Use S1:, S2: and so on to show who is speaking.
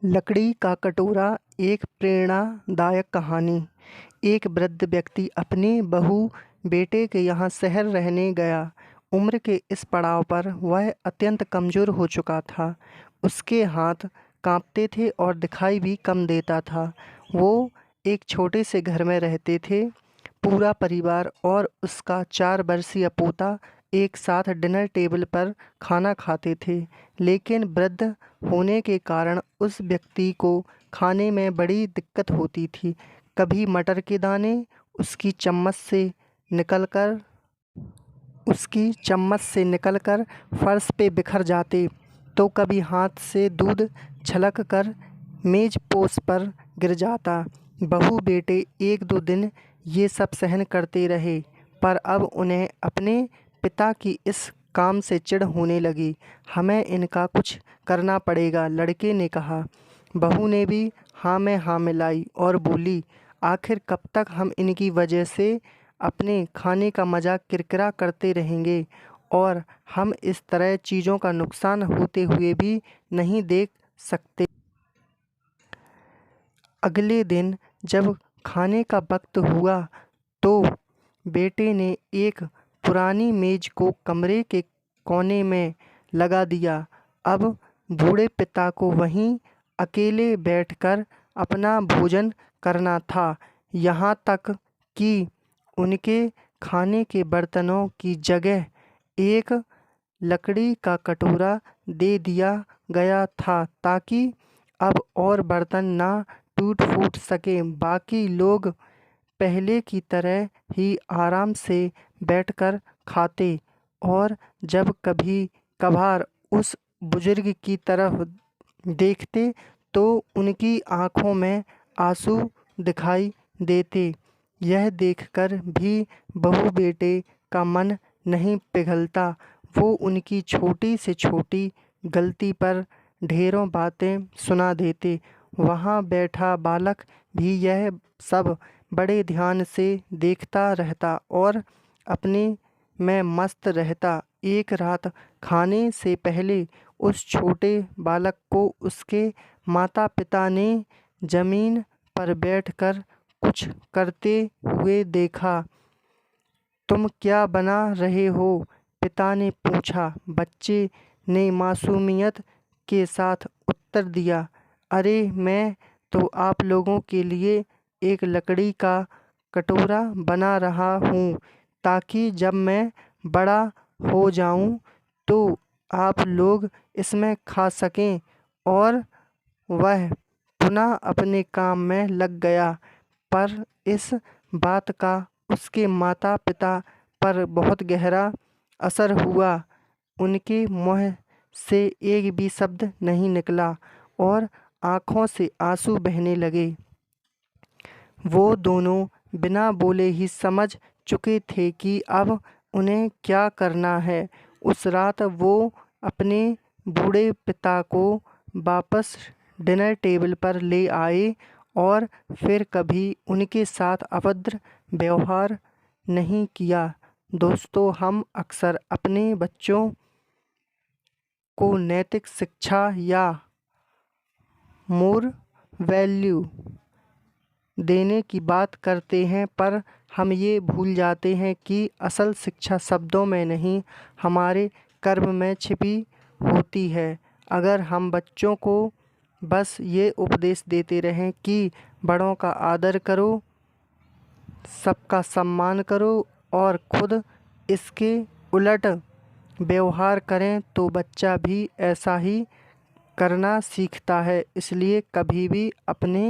S1: लकड़ी का कटोरा। एक प्रेरणादायक कहानी। एक वृद्ध व्यक्ति अपने बहू बेटे के यहाँ शहर रहने गया। उम्र के इस पड़ाव पर वह अत्यंत कमज़ोर हो चुका था। उसके हाथ कांपते थे और दिखाई भी कम देता था। वो एक छोटे से घर में रहते थे। पूरा परिवार और उसका 4 वर्षीय पोता एक साथ डिनर टेबल पर खाना खाते थे। लेकिन वृद्ध होने के कारण उस व्यक्ति को खाने में बड़ी दिक्कत होती थी। कभी मटर के दाने उसकी चम्मच से निकलकर फर्श पे बिखर जाते, तो कभी हाथ से दूध छलक कर मेज पोश पर गिर जाता। बहू बेटे 1-2 दिन ये सब सहन करते रहे, पर अब उन्हें अपने पिता की इस काम से चिढ़ होने लगी। हमें इनका कुछ करना पड़ेगा, लड़के ने कहा। बहू ने भी हाँ में हाँ मिलाई और बोली, आखिर कब तक हम इनकी वजह से अपने खाने का मजाक किरकिरा करते रहेंगे, और हम इस तरह चीज़ों का नुकसान होते हुए भी नहीं देख सकते। अगले दिन जब खाने का वक्त हुआ तो बेटे ने एक पुरानी मेज को कमरे के कोने में लगा दिया। अब बूढ़े पिता को वहीं अकेले बैठकर अपना भोजन करना था। यहाँ तक कि उनके खाने के बर्तनों की जगह एक लकड़ी का कटोरा दे दिया गया था, ताकि अब और बर्तन ना टूट फूट सकें। बाकी लोग पहले की तरह ही आराम से बैठकर खाते, और जब कभी कभार उस बुजुर्ग की तरफ देखते तो उनकी आंखों में आंसू दिखाई देते। यह देखकर भी बहू बेटे का मन नहीं पिघलता। वो उनकी छोटी से छोटी गलती पर ढेरों बातें सुना देते। वहाँ बैठा बालक भी यह सब बड़े ध्यान से देखता रहता और अपने में मस्त रहता। एक रात खाने से पहले उस छोटे बालक को उसके माता पिता ने जमीन पर बैठकर कुछ करते हुए देखा। तुम क्या बना रहे हो? पिता ने पूछा। बच्चे ने मासूमियत के साथ उत्तर दिया, अरे मैं तो आप लोगों के लिए एक लकड़ी का कटोरा बना रहा हूँ, ताकि जब मैं बड़ा हो जाऊँ तो आप लोग इसमें खा सकें। और वह पुनः अपने काम में लग गया। पर इस बात का उसके माता पिता पर बहुत गहरा असर हुआ। उनके मुँह से एक भी शब्द नहीं निकला और आँखों से आंसू बहने लगे। वो दोनों बिना बोले ही समझ चुके थे कि अब उन्हें क्या करना है। उस रात वो अपने बूढ़े पिता को वापस डिनर टेबल पर ले आए और फिर कभी उनके साथ अभद्र व्यवहार नहीं किया। दोस्तों, हम अक्सर अपने बच्चों को नैतिक शिक्षा या मोरल वैल्यू देने की बात करते हैं, पर हम ये भूल जाते हैं कि असल शिक्षा शब्दों में नहीं, हमारे कर्म में छिपी होती है। अगर हम बच्चों को बस ये उपदेश देते रहें कि बड़ों का आदर करो, सबका सम्मान करो और खुद इसके उलट व्यवहार करें, तो बच्चा भी ऐसा ही करना सीखता है। इसलिए कभी भी अपने